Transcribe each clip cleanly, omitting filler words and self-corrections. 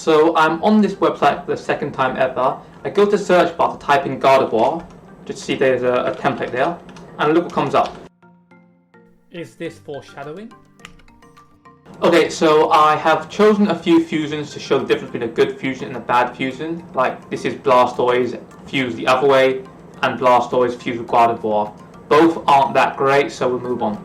So I'm on this website for the second time ever. I go to the search bar to type in Gardevoir, just to see if there's a template there, and look what comes up. Is this foreshadowing? Okay, so I have chosen a few fusions to show the difference between a good fusion and a bad fusion. Like, this is Blastoise fused the other way, and Blastoise fused with Gardevoir. Both aren't that great, so we'll move on.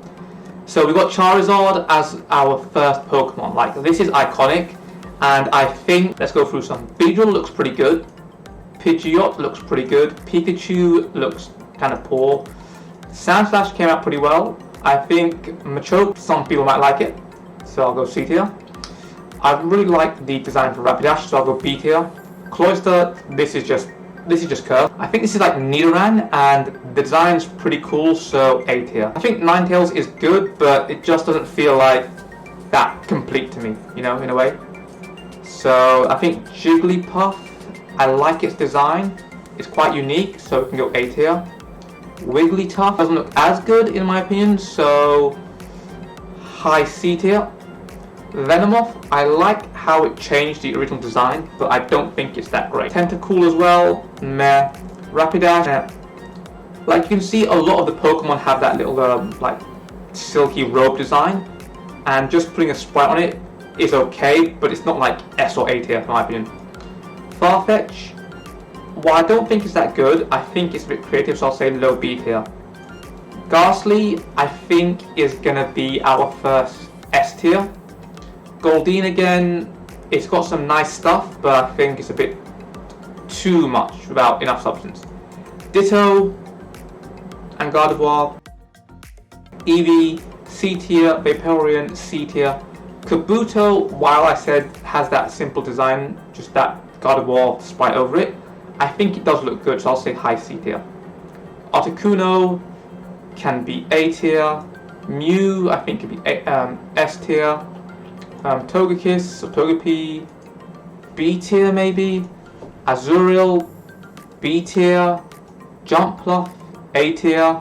So we've got Charizard as our first Pokemon. Like, this is iconic. And I think, let's go through some. Beedrill looks pretty good. Pidgeot looks pretty good. Pikachu looks kind of poor. Sandslash came out pretty well. I think Machoke, some people might like it, so I'll go C tier. I really like the design for Rapidash, so I'll go B tier. Cloyster, this is just curved. I think this is like Nidoran, and the design's pretty cool, so A tier. I think Ninetales is good, but it just doesn't feel like that complete to me, you know, in a way. So I think Jigglypuff, I like its design. It's quite unique, so we can go A tier. Wigglytuff doesn't look as good in my opinion, so high C tier. Venomoth, I like how it changed the original design, but I don't think it's that great. Tentacool as well, meh. Rapidash, meh. Like, you can see a lot of the Pokemon have that little like silky robe design, and just putting a sprite on it is okay, but it's not like S or A tier in my opinion. Farfetch, while I don't think it's that good, I think it's a bit creative, so I'll say low B tier. Ghastly, I think is gonna be our first S tier. Goldeen again, it's got some nice stuff, but I think it's a bit too much without enough substance. Ditto and Gardevoir. Eevee, C tier. Vaporeon, C tier. Kabuto, while I said has that simple design, just that Gardevoir sprite over it, I think it does look good, so I'll say high C tier. Articuno can be A tier. Mew, I think could be S tier. Togekiss or Togepi, B tier maybe. Azurill, B tier. Jumpluff, A tier.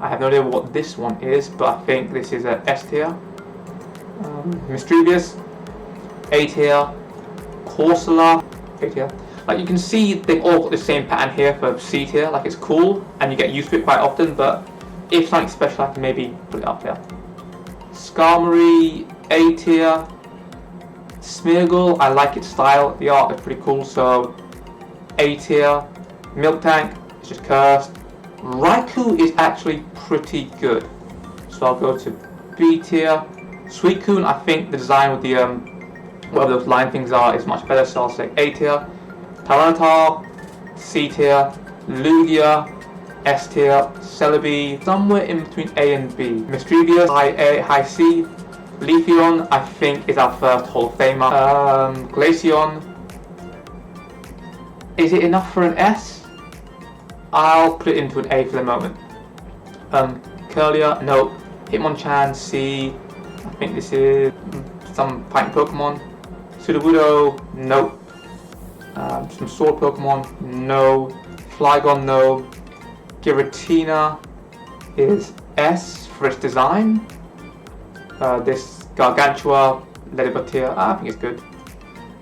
I have no idea what this one is, but I think this is a S tier. Mischievous, A tier. Corsola, A tier. Like, you can see they've all got the same pattern here for C tier. Like, it's cool and you get used to it quite often, but if something special, I can maybe put it up there. Skarmory, A tier. Smeargle, I like its style. The art is pretty cool, so A tier. Miltank, it's just cursed. Raikou is actually pretty good, so I'll go to B tier. Suicune, I think the design with the whatever those line things are is much better, so I'll say A tier. Tyranitar, C tier. Lugia, S tier. Celebi, somewhere in between A and B. Mischievous, high A, high C. Leafeon, I think, is our first Hall of Famer. Glaceon, is it enough for an S? I'll put it into an A for the moment. Curlia, no. Hitmonchan, C. I think this is some fighting Pokemon. Sudowoodo, nope. Some sword Pokemon, no. Flygon, no. Giratina is S for its design. This Gargantua, Ledibatier, I think it's good.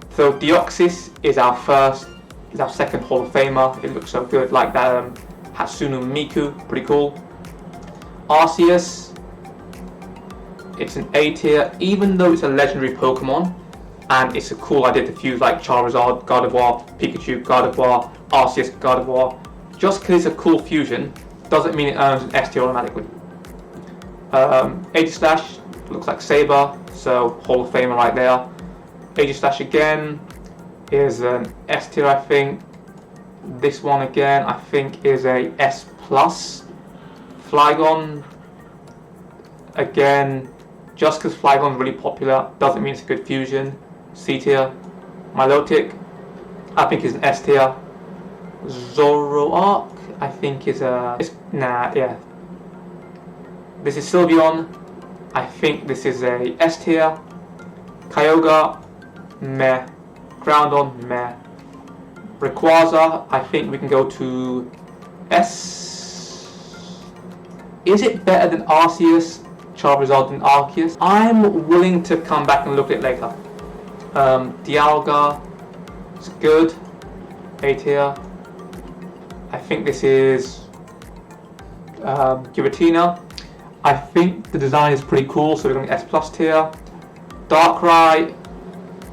So Deoxys is our second Hall of Famer. It looks so good, like that Hatsune Miku, pretty cool. Arceus, it's an A tier, even though it's a legendary Pokemon, and it's a cool idea to fuse like Charizard, Gardevoir, Pikachu, Gardevoir, Arceus, Gardevoir. Just because it's a cool fusion doesn't mean it earns an S tier automatically. Aegislash looks like Saber, so Hall of Famer right there. Aegislash again is an S tier, I think. This one again, I think, is a S plus. Flygon, again, just because Flygon's really popular doesn't mean it's a good fusion. C tier. Milotic, I think, is an S tier. Zoroark, I think, is a... yeah. This is Sylveon. I think this is a S tier. Kyogre, meh. Groudon, meh. Rayquaza, I think we can go to S. Is it better than Arceus, Charizard, and Arceus? I'm willing to come back and look at it later. Dialga, it's good, A tier. I think this is Giratina. I think the design is pretty cool, so we're going S plus tier. Darkrai,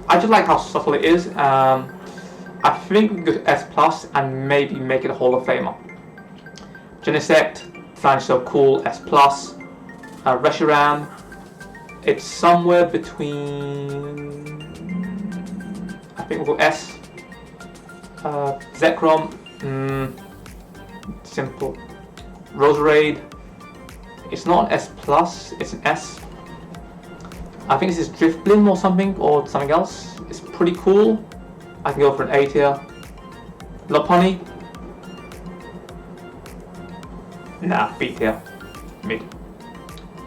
I just like how subtle it is. I think we can go to S plus and maybe make it a Hall of Famer. Genesect, design is so cool, S plus. Reshiram, it's somewhere between, I think we'll go S. Zekrom, simple. Roserade, it's not an S plus, it's an S. I think this is Drifblim or something else. It's pretty cool. I can go for an A tier. Lopunny, nah, B tier, mid.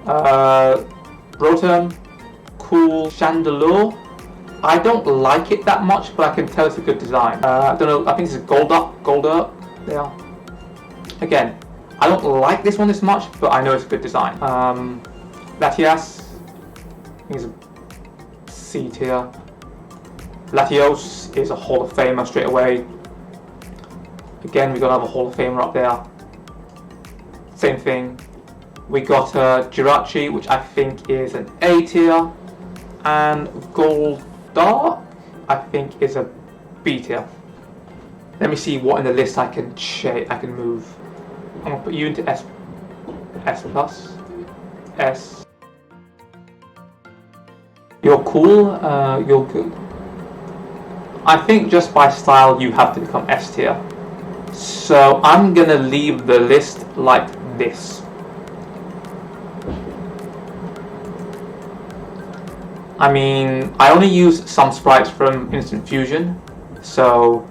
Rotom, cool. Chandelure, I don't like it that much, but I can tell it's a good design. I don't know, I think this is Goldup, yeah. Again, I don't like this one this much, but I know it's a good design. Latias, I think it's a C tier. Latios is a Hall of Famer straight away. Again, we got another Hall of Famer up there. Same thing. We got Jirachi, which I think is an A tier, and Goldup, I think is a B tier. Let me see what in the list I can move. I'm gonna put you into S plus. S. You're cool. You're good. I think just by style you have to become S tier. So I'm gonna leave the list like this. I mean, I only use some sprites from Instant Fusion, so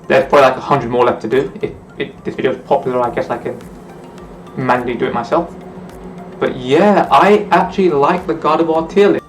there's probably like 100 more left to do. If this video is popular, I guess I can manually do it myself. But yeah, I actually like the Gardevoir tier list.